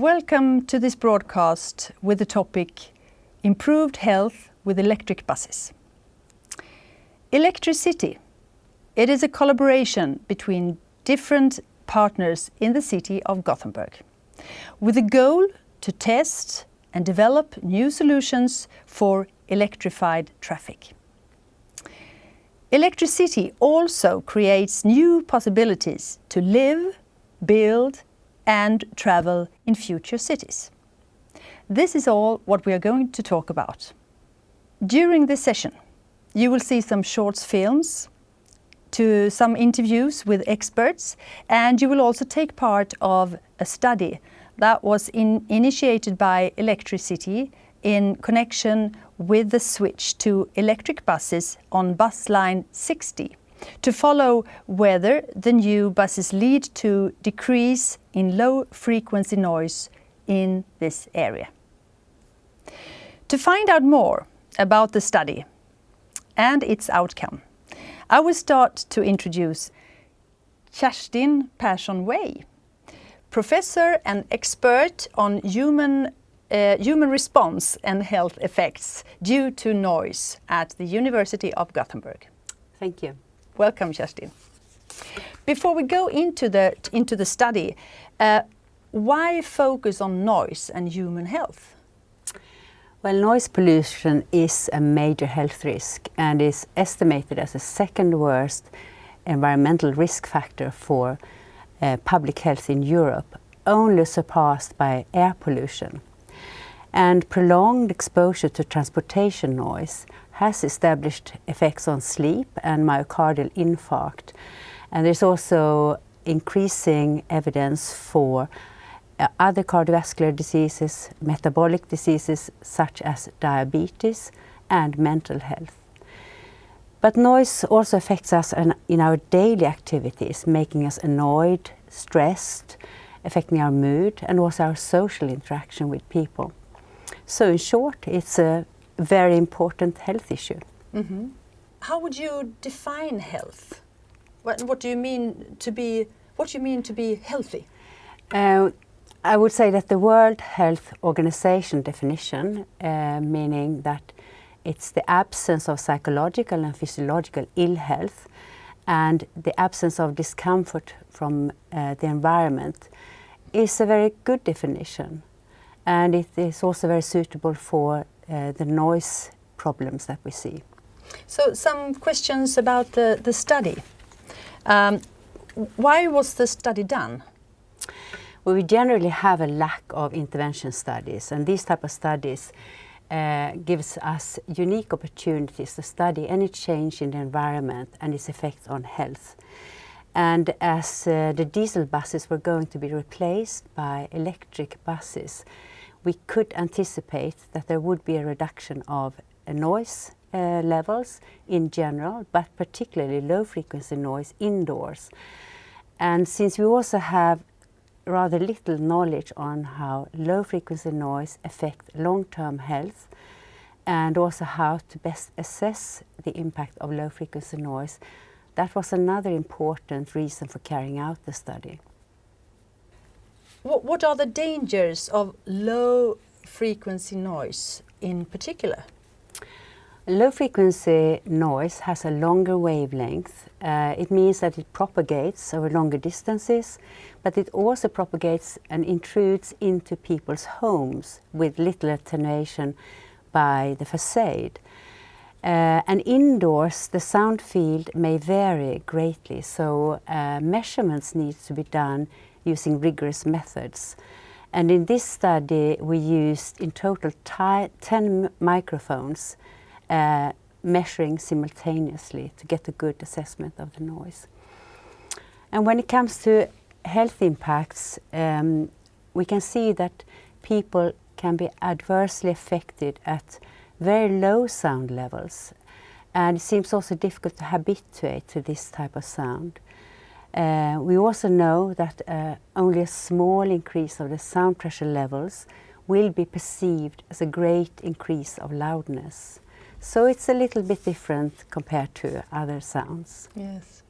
Welcome to this broadcast with the topic Improved Health with Electric Buses. Electricity. It is a collaboration between different partners in the city of Gothenburg with the goal to test and develop new solutions for electrified traffic. Electricity also creates new possibilities to live, build and travel in future cities. This is all what we are going to talk about. During this session, you will see some short films, to some interviews with experts, and you will also take part of a study that was initiated by Electricity in connection with the switch to electric buses on bus line 60 to follow whether the new buses lead to decrease in low frequency noise in this area. To find out more about the study and its outcome, I will start to introduce Kerstin Persson-Way, professor and expert on human response and health effects due to noise at the University of Gothenburg. Thank you. Welcome, Kerstin. Before we go into the study, why focus on noise and human health? Well, noise pollution is a major health risk and is estimated as the second worst environmental risk factor for public health in Europe, only surpassed by air pollution. And prolonged exposure to transportation noise has established effects on sleep and myocardial infarct. And there's also increasing evidence for other cardiovascular diseases, metabolic diseases such as diabetes and mental health. But noise also affects us in our daily activities, making us annoyed, stressed, affecting our mood and also our social interaction with people. So in short, it's a very important health issue. Mm-hmm. How would you define health? What do you mean to be healthy? I would say that the World Health Organization definition, meaning that it's the absence of psychological and physiological ill health and the absence of discomfort from the environment, is a very good definition. And it is also very suitable for the noise problems that we see. So some questions about the study. Why was the study done? Well, we generally have a lack of intervention studies, and these type of studies gives us unique opportunities to study any change in the environment and its effects on health. And as the diesel buses were going to be replaced by electric buses, we could anticipate that there would be a reduction of noise levels in general, but particularly low frequency noise indoors. And since we also have rather little knowledge on how low frequency noise affects long-term health and also how to best assess the impact of low frequency noise, that was another important reason for carrying out the study. What are the dangers of low frequency noise in particular? Low frequency noise has a longer wavelength. It means that it propagates over longer distances, but it also propagates and intrudes into people's homes with little attenuation by the facade. And indoors, the sound field may vary greatly, so measurements need to be done using rigorous methods. And in this study, we used in total 10 microphones measuring simultaneously to get a good assessment of the noise. And when it comes to health impacts, we can see that people can be adversely affected at very low sound levels. And it seems also difficult to habituate to this type of sound. We also know that only a small increase of the sound pressure levels will be perceived as a great increase of loudness. So it's a little bit different compared to other sounds. Yes.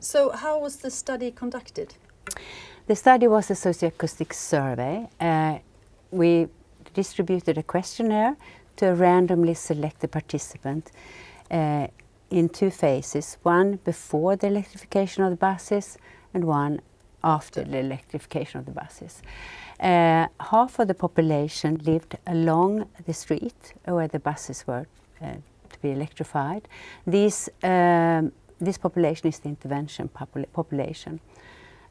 So how was the study conducted? The The study was a socioacoustic survey. We distributed a questionnaire to a randomly selected participant in 2 phases, one before the electrification of the buses and one after the electrification of the buses. Half of the population lived along the street where the buses were to be electrified. This population is the intervention population.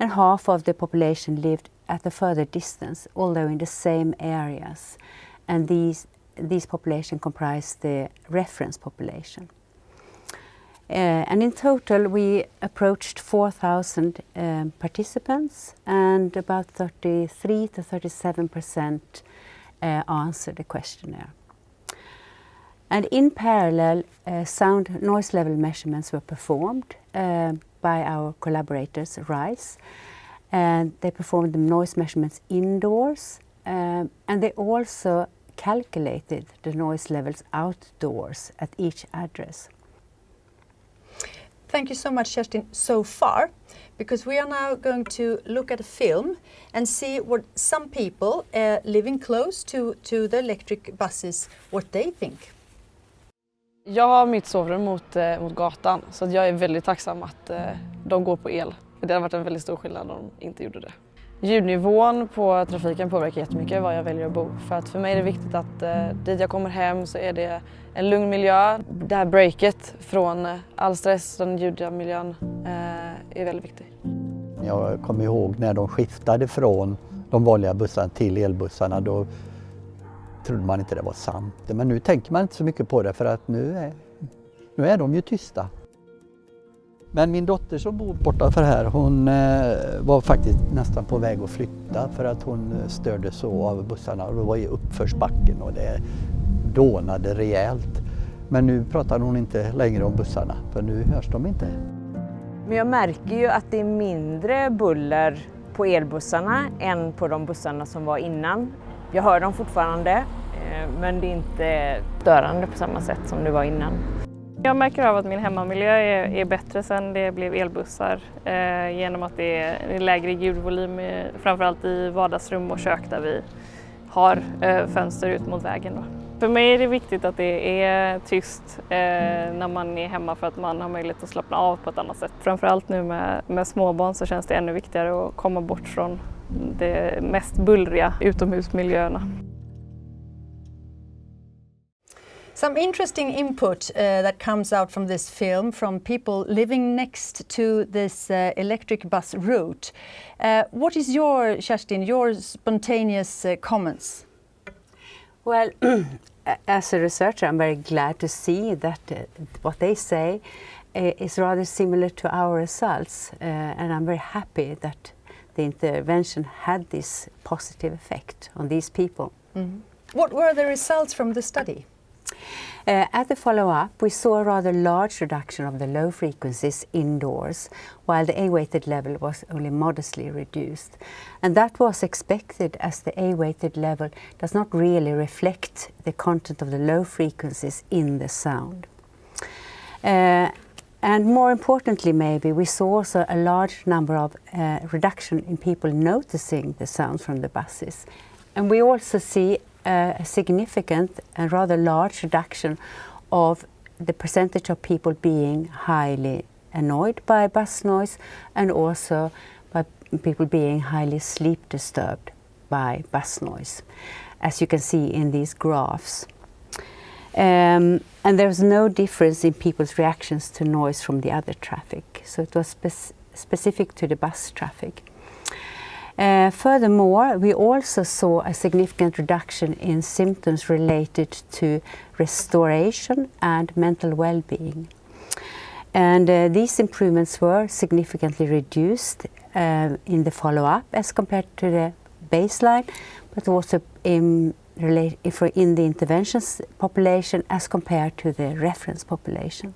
And half of the population lived at a further distance, although in the same areas. And these population comprise the reference population. And in total, we approached 4,000 participants, and about 33 to 37% answered the questionnaire. And in parallel, sound noise level measurements were performed by our collaborators, RISE, and they performed the noise measurements indoors, and they also calculated the noise levels outdoors at each address. Thank you so much, Kerstin, so far, because we are now going to look at a film and see what some people living close to the electric buses, what they think. Jag har mitt sovrum mot gatan, så jag är väldigt tacksam att de går på el. Det har varit en väldigt stor skillnad om de inte gjorde det. Ljudnivån på trafiken påverkar jättemycket var jag väljer att bo. För att för mig är det viktigt att dit jag kommer hem så är det en lugn miljö. Det här breaket från all stress, den ljudliga miljön är väldigt viktig. Jag kommer ihåg när de skiftade från de vanliga bussarna till elbussarna, då trodde man inte det var sant. Men nu tänker man inte så mycket på det, för att nu är de ju tysta. Men min dotter som bor borta för här, hon var faktiskt nästan på väg att flytta för att hon störde så av bussarna. Och det var i uppförsbacken och det dånade rejält. Men nu pratar hon inte längre om bussarna, för nu hörs de inte. Men jag märker ju att det är mindre buller på elbussarna än på de bussarna som var innan. Jag hör dem fortfarande, men det är inte störande på samma sätt som det var innan. Jag märker av att min hemmamiljö är bättre sedan det blev elbussar genom att det är lägre ljudvolym, framförallt i vardagsrum och kök där vi har fönster ut mot vägen. Då. För mig är det viktigt att det är tyst när man är hemma för att man har möjlighet att slappna av på ett annat sätt. Framförallt nu med småbarn så känns det ännu viktigare att komma bort från de mest bullriga utomhusmiljöerna. Some interesting input that comes out from this film from people living next to this electric bus route. What is Kerstin, your spontaneous comments? Well, as a researcher, I'm very glad to see that what they say is rather similar to our results, and I'm very happy that the intervention had this positive effect on these people. Mm-hmm. What were the results from the study? At the follow-up, we saw a rather large reduction of the low frequencies indoors, while the A-weighted level was only modestly reduced. And that was expected, as the A-weighted level does not really reflect the content of the low frequencies in the sound. And more importantly, maybe, we saw also a large number of reduction in people noticing the sounds from the buses. And we also see a significant and rather large reduction of the percentage of people being highly annoyed by bus noise, and also by people being highly sleep disturbed by bus noise, as you can see in these graphs. And there's no difference in people's reactions to noise from the other traffic, so it was specific to the bus traffic. Furthermore, we also saw a significant reduction in symptoms related to restoration and mental well-being. And these improvements were significantly reduced in the follow-up as compared to the baseline, but also in the interventions population as compared to the reference population.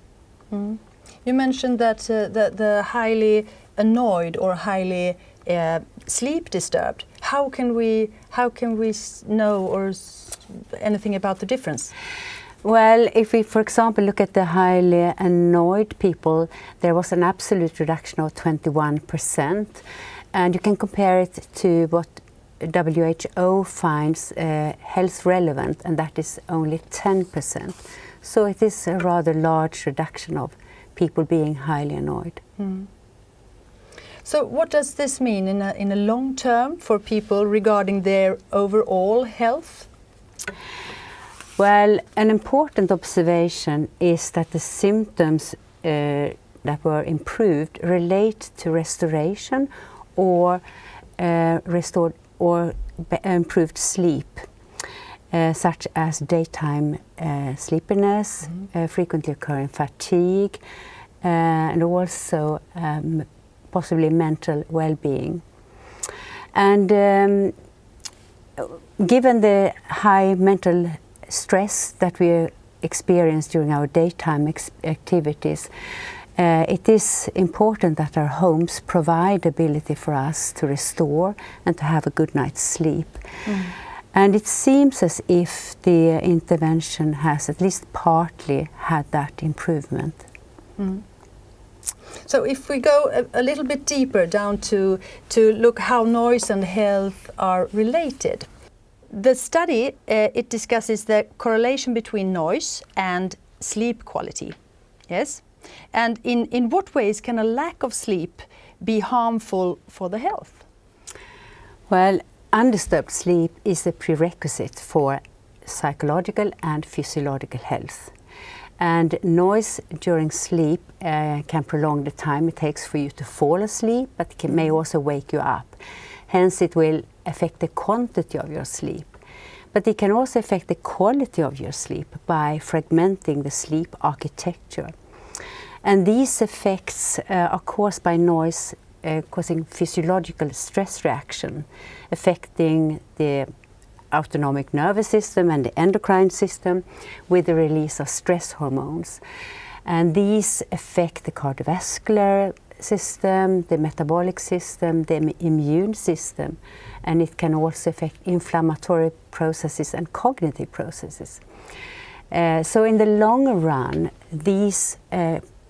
Mm. You mentioned that the highly annoyed or highly sleep disturbed. How can we know or anything about the difference? Well, if we, for example, look at the highly annoyed people, there was an absolute reduction of 21%, and you can compare it to what WHO finds health relevant, and that is only 10%. So it is a rather large reduction of people being highly annoyed. So what does this mean in a long term for people regarding their overall health? Well, an important observation is that the symptoms that were improved relate to restoration or improved sleep, such as daytime sleepiness, frequently occurring fatigue, and also possibly mental well-being. And given the high mental stress that we experience during our daytime activities, it is important that our homes provide the ability for us to restore and to have a good night's sleep. And it seems as if the intervention has at least partly had that improvement. So if we go a little bit deeper down to look how noise and health are related. The study, it discusses the correlation between noise and sleep quality. Yes? And in what ways can a lack of sleep be harmful for the health? Well, undisturbed sleep is a prerequisite for psychological and physiological health. And noise during sleep can prolong the time it takes for you to fall asleep, but it may also wake you up. Hence, it will affect the quantity of your sleep. But it can also affect the quality of your sleep by fragmenting the sleep architecture. And these effects are caused by noise causing physiological stress reaction, affecting the autonomic nervous system and the endocrine system with the release of stress hormones. And these affect the cardiovascular system, the metabolic system, the immune system, and it can also affect inflammatory processes and cognitive processes. So in the long run, these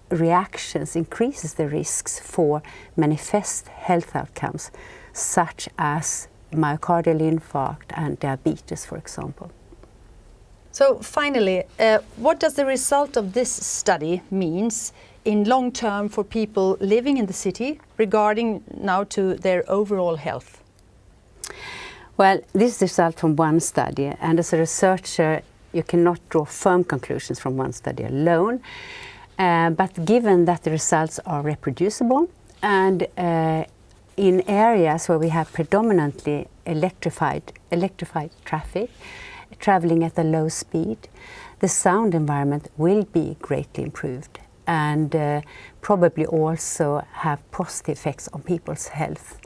reactions increases the risks for manifest health outcomes, such as myocardial infarct and diabetes, for example. So finally, what does the result of this study means in long term for people living in the city regarding now to their overall health? Well, this is the result from one study, and as a researcher you cannot draw firm conclusions from one study alone, but given that the results are reproducible and in areas where we have predominantly electrified traffic, traveling at a low speed, the sound environment will be greatly improved and probably also have positive effects on people's health.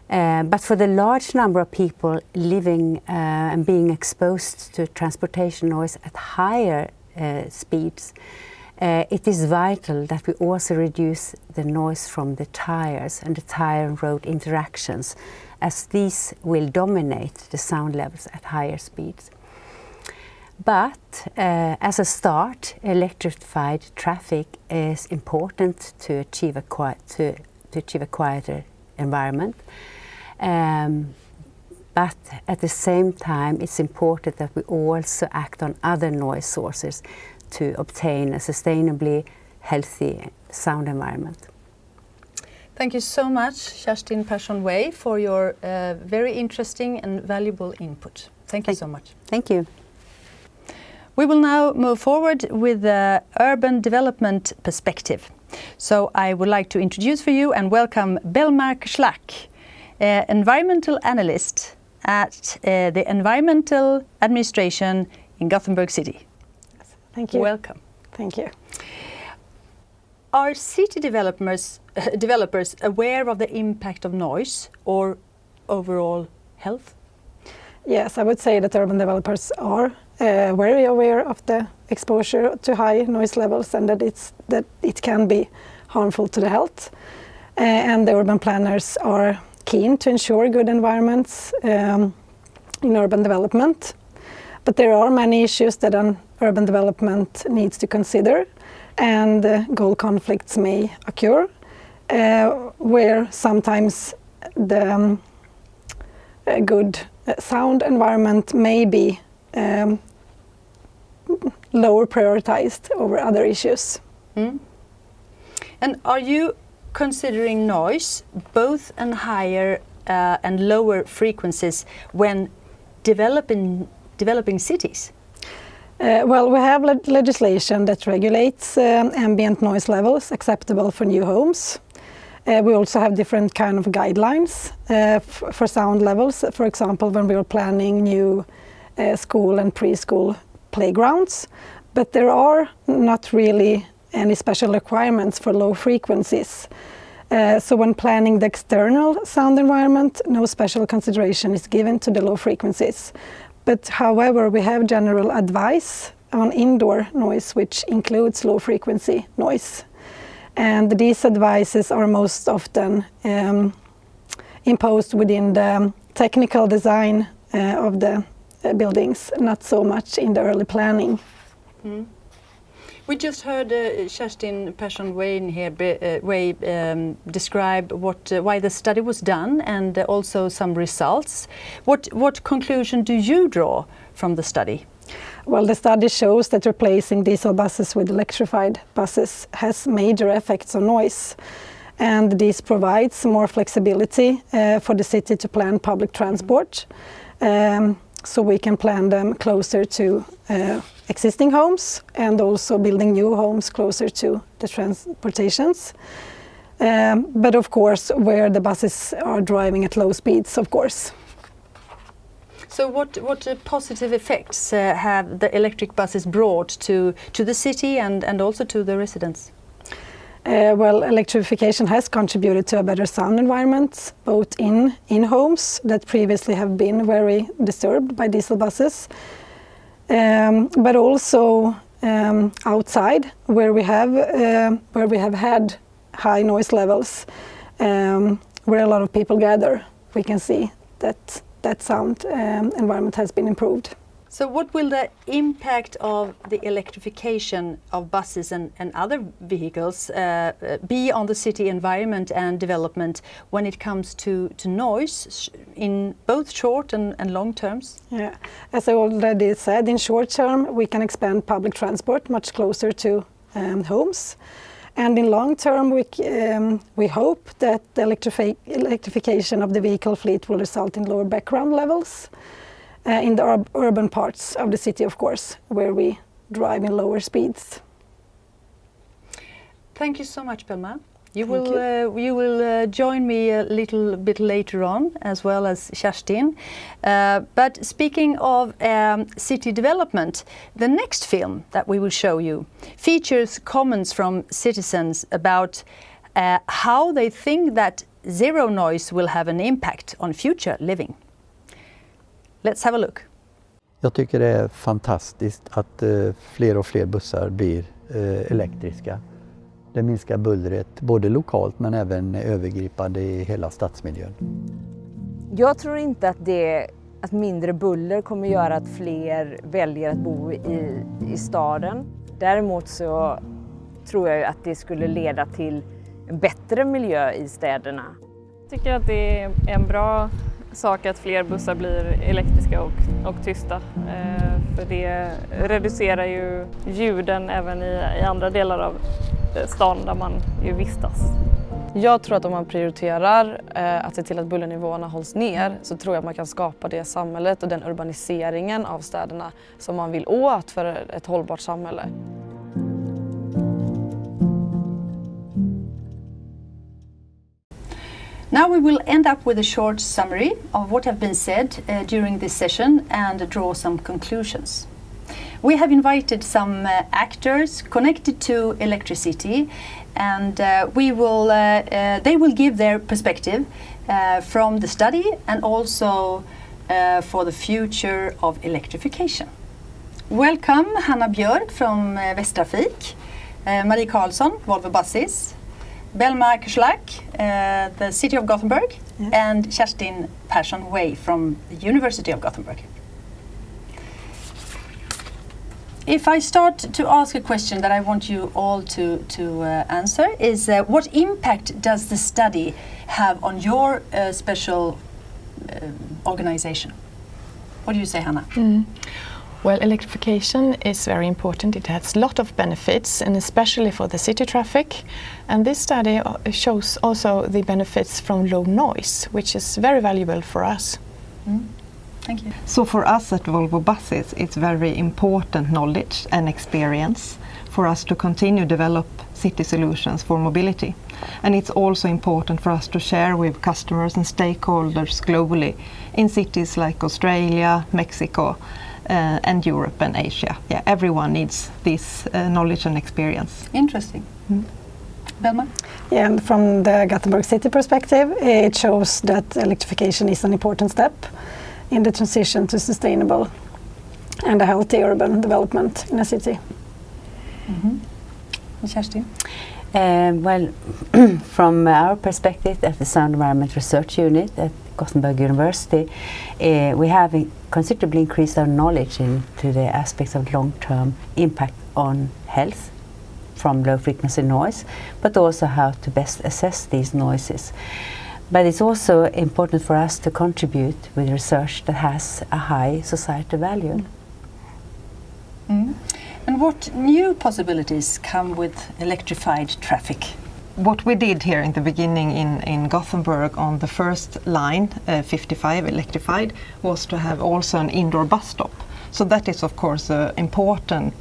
But for the large number of people living and being exposed to transportation noise at higher speeds, it is vital that we also reduce the noise from the tires and the tire and road interactions, as these will dominate the sound levels at higher speeds. But as a start, electrified traffic is important to achieve a quieter environment. But at the same time, it's important that we also act on other noise sources to obtain a sustainably healthy sound environment. Thank you so much, Kerstin Persson-Way, for your very interesting and valuable input. Thank you so much. Thank you. We will now move forward with the urban development perspective. So I would like to introduce for you and welcome Belmark Schlack, environmental analyst at the Environmental Administration in Gothenburg City. Thank you. Welcome. Thank you. Are city developers aware of the impact of noise or overall health? Yes, I would say that urban developers are very aware of the exposure to high noise levels and that it can be harmful to the health. And the urban planners are keen to ensure good environments in urban development. But there are many issues that an urban development needs to consider, and goal conflicts may occur, where sometimes the good sound environment may be lower prioritized over other issues. Mm. And are you considering noise, both in higher and lower frequencies, when developing cities? Well, we have legislation that regulates ambient noise levels acceptable for new homes. We also have different kind of guidelines for sound levels. For example, when we are planning new school and preschool playgrounds. But there are not really any special requirements for low frequencies. So when planning the external sound environment, no special consideration is given to the low frequencies. But however, we have general advice on indoor noise, which includes low frequency noise. And these advices are most often imposed within the technical design of the buildings, not so much in the early planning. Mm. We just heard Kerstin Persson-Wayne here describe why the study was done and also some results. What conclusion do you draw from the study? Well, the study shows that replacing diesel buses with electrified buses has major effects on noise. And this provides more flexibility for the city to plan public transport. So we can plan them closer to existing homes and also building new homes closer to the transportations. But of course, where the buses are driving at low speeds, of course. So what positive effects have the electric buses brought to the city and also to the residents? Well, electrification has contributed to a better sound environment, both in homes that previously have been very disturbed by diesel buses, but also outside, where we have had high noise levels, where a lot of people gather. We can see that sound environment has been improved. So what will the impact of the electrification of buses and other vehicles be on the city environment and development when it comes to noise in both short and long terms? Yeah, as I already said, in short term we can expand public transport much closer to homes. And in long term we hope that the electrification of the vehicle fleet will result in lower background levels. In the urban parts of the city, of course, where we drive in lower speeds. Thank you so much, Belma. You will join me a little bit later on, as well as Kerstin. But speaking of city development, the next film that we will show you features comments from citizens about how they think that zero noise will have an impact on future living. Let's have a look. Jag tycker det är fantastiskt att fler och fler bussar blir elektriska. Det minskar bullret både lokalt men även övergripande i hela stadsmiljön. Jag tror inte att mindre buller kommer göra att fler väljer att bo i staden. Däremot så tror jag att det skulle leda till en bättre miljö i städerna. Jag tycker att det är en bra sak att fler bussar blir elektriska och tysta. För det reducerar ju ljuden även i andra delar av stan där man ju vistas. Jag tror att om man prioriterar att se till att bullernivåerna hålls ner, så tror jag att man kan skapa det samhället och den urbaniseringen av städerna som man vill åt för ett hållbart samhälle. Now we will end up with a short summary of what have been said during this session and draw some conclusions. We have invited some actors connected to electricity, and they will give their perspective from the study and also for the future of electrification. Welcome Hanna Björk from Västtrafik, Marie Karlsson, Volvo Buses, Belma Kuslak, the City of Gothenburg, and Kerstin Persson-Wayne from the University of Gothenburg. If I start to ask a question that I want you all to answer is what impact does the study have on your special organization? What do you say, Hanna? Well, electrification is very important. It has a lot of benefits, and especially for the city traffic. And this study shows also the benefits from low noise, which is very valuable for us. Thank you. So for us at Volvo Buses, it's very important knowledge and experience for us to continue develop city solutions for mobility. And it's also important for us to share with customers and stakeholders globally in cities like Australia, Mexico, and Europe and Asia. Yeah, everyone needs this knowledge and experience. Interesting. Belma? Yeah, and from the Gothenburg city perspective, it shows that electrification is an important step in the transition to sustainable and a healthy urban development in a city. Kerstin? Well, from our perspective at the Sound Environment Research Unit at Gothenburg University, we have considerably increased our knowledge into the aspects of long-term impact on health from low-frequency noise, but also how to best assess these noises. But it's also important for us to contribute with research that has a high societal value. And what new possibilities come with electrified traffic? What we did here in the beginning in Gothenburg on the first line, 55 electrified, was to have also an indoor bus stop. So that is of course an important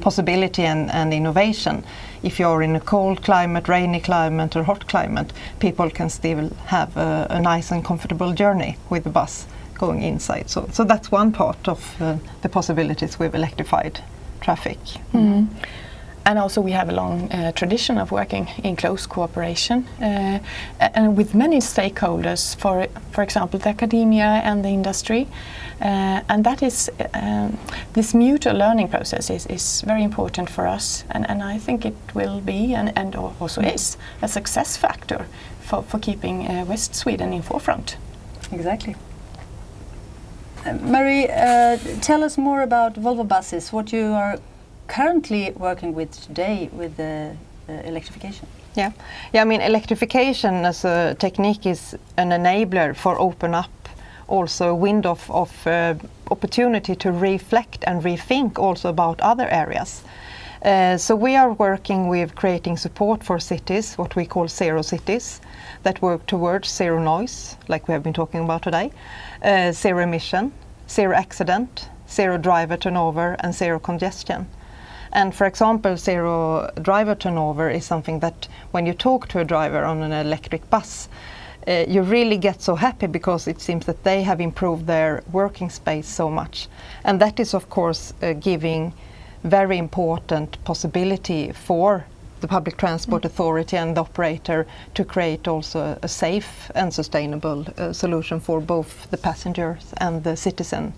possibility and innovation. If you're in a cold climate, rainy climate or hot climate, people can still have a nice and comfortable journey with the bus going inside. So that's one part of the possibilities with electrified traffic. And also we have a long tradition of working in close cooperation and with many stakeholders, for example the academia and the industry, and that is this mutual learning process is very important for us, and I think it will be and also is a success factor for keeping West Sweden in forefront. Exactly. Marie, tell us more about Volvo Buses, what you are currently working with today with the electrification. Yeah, I mean electrification as a technique is an enabler for open up also a window of opportunity to reflect and rethink also about other areas. So we are working with creating support for cities, what we call zero cities, that work towards zero noise, like we have been talking about today, zero emission, zero accident, zero driver turnover and zero congestion. And for example, zero driver turnover is something that when you talk to a driver on an electric bus, you really get so happy because it seems that they have improved their working space so much. And that is of course giving very important possibility for the public transport authority and the operator to create also a safe and sustainable solution for both the passengers and the citizen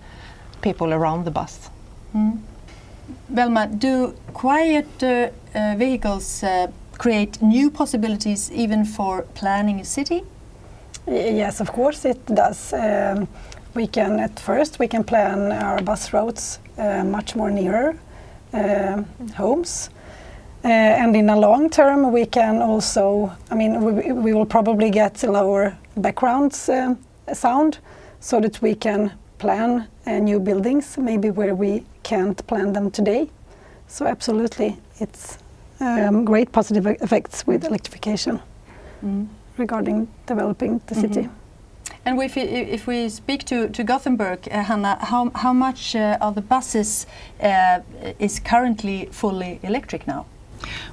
people around the bus. Belma, do quiet vehicles create new possibilities even for planning a city? Yes, of course it does. We can plan our bus routes much more nearer homes. And in a long term we can also, we will probably get lower background sound so that we can plan new buildings, maybe where we can't plan them today. So absolutely, it's great positive effects with electrification regarding developing the city. And if we speak to Gothenburg, Hanna, how much of the buses is currently fully electric now?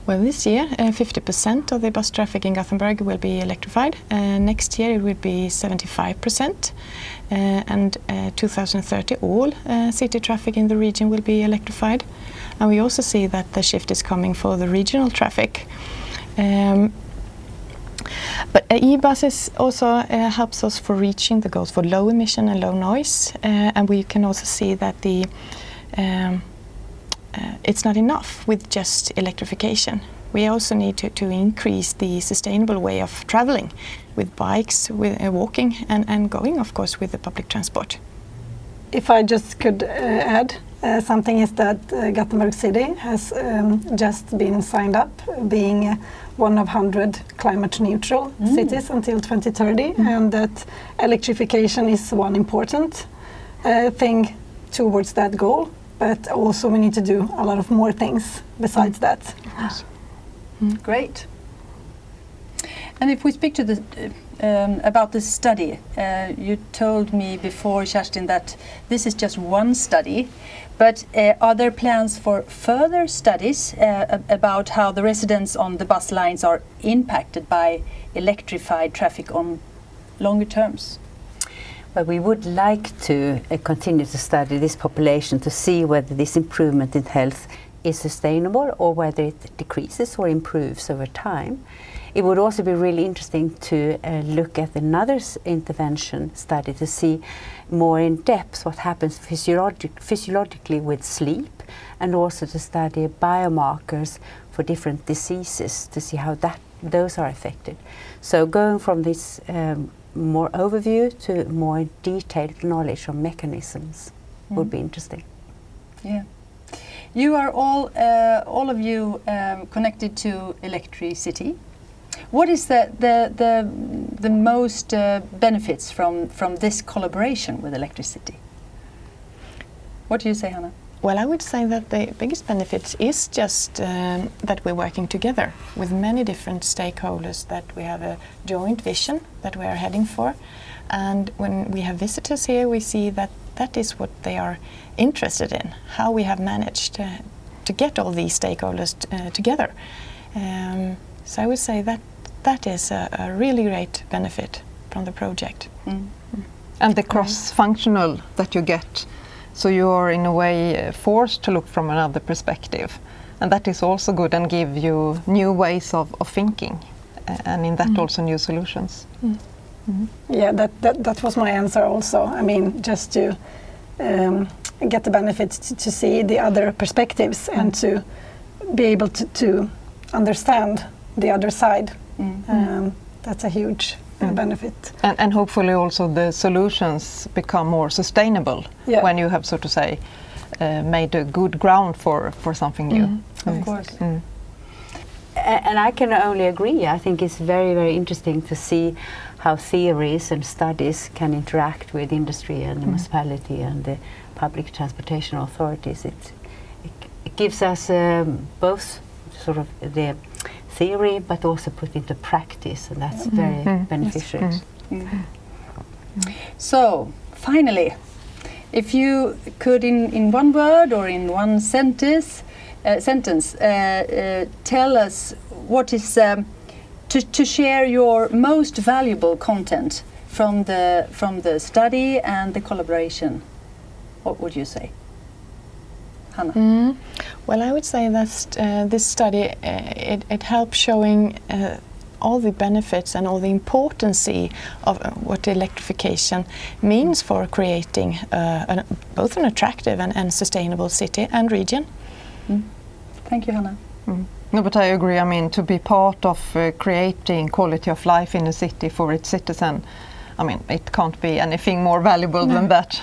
Well, this year 50% of the bus traffic in Gothenburg will be electrified. Next year it will be 75%. And 2030 all city traffic in the region will be electrified. And we also see that the shift is coming for the regional traffic. But e-buses also helps us for reaching the goals for low emission and low noise. And we can also see that it's not enough with just electrification. We also need to increase the sustainable way of traveling with bikes, with walking and going, of course, with the public transport. If I just could add, Something is that Gothenburg City has just been signed up being one of 100 climate neutral cities until 2030, and that electrification is one important thing towards that goal. But also we need to do a lot of more things besides that. Great. And if we speak to the about this study, you told me before, Kerstin, that this is just one study, but are there plans for further studies about how the residents on the bus lines are impacted by electrified traffic on longer terms? But we would like to continue to study this population to see whether this improvement in health is sustainable or whether it decreases or improves over time. It would also be really interesting to look at another intervention study to see more in depth what happens physiologically with sleep, and also to study biomarkers for different diseases to see how those are affected. So going from this more overview to more detailed knowledge of mechanisms would be interesting. Yeah. You are all of you connected to electricity. What is the most benefits from this collaboration with electricity? What do you say, Hanna? Well, I would say that the biggest benefit is just that we're working together with many different stakeholders, that we have a joint vision that we are heading for. And when we have visitors here, we see that that is what they are interested in, how we have managed to get all these stakeholders together. So I would say that that is a really great benefit from the project. And the cross-functional that you get, so you are in a way forced to look from another perspective, and that is also good and give you new ways of thinking, and in that also new solutions. Yeah, that was my answer also. I mean, just to get the benefit to see the other perspectives and to be able to understand the other side. That's a huge benefit. And hopefully also the solutions become more sustainable when you have, so to say, made a good ground for something new. Of course. And I can only agree. I think it's very, very interesting to see how theories and studies can interact with industry and the municipality and the public transportation authorities. It gives us both sort of the theory but also put into practice, and that's very beneficial. So, finally, if you could in one word or in one sentence tell us what is to share your most valuable content from the study and the collaboration, what would you say? Hanna? Well, I would say that this study it helps showing all the benefits and all the importance of what electrification means for creating both an attractive and sustainable city and region. Thank you, Hanna. No, but I agree. I mean, to be part of creating quality of life in a city for its citizen, I mean, it can't be anything more valuable than that.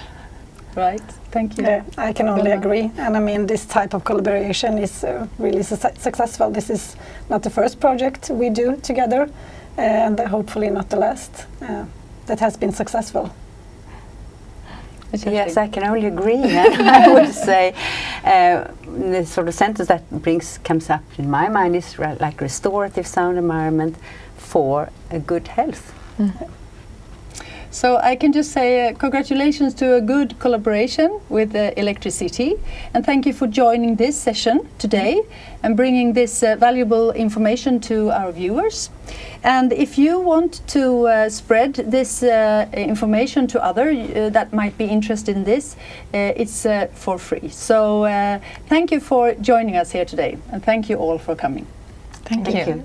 Right. Thank you. Yeah, I can only agree. And I mean, this type of collaboration is really successful. This is not the first project we do together, and hopefully not the last that has been successful. Yes, I can only agree. I would say the sort of sentence that comes up in my mind is like restorative sound environment for a good health. So I can just say congratulations to a good collaboration with electricity, and thank you for joining this session today and bringing this valuable information to our viewers. And if you want to spread this information to others that might be interested in this, it's for free. So thank you for joining us here today, and thank you all for coming. Thank you.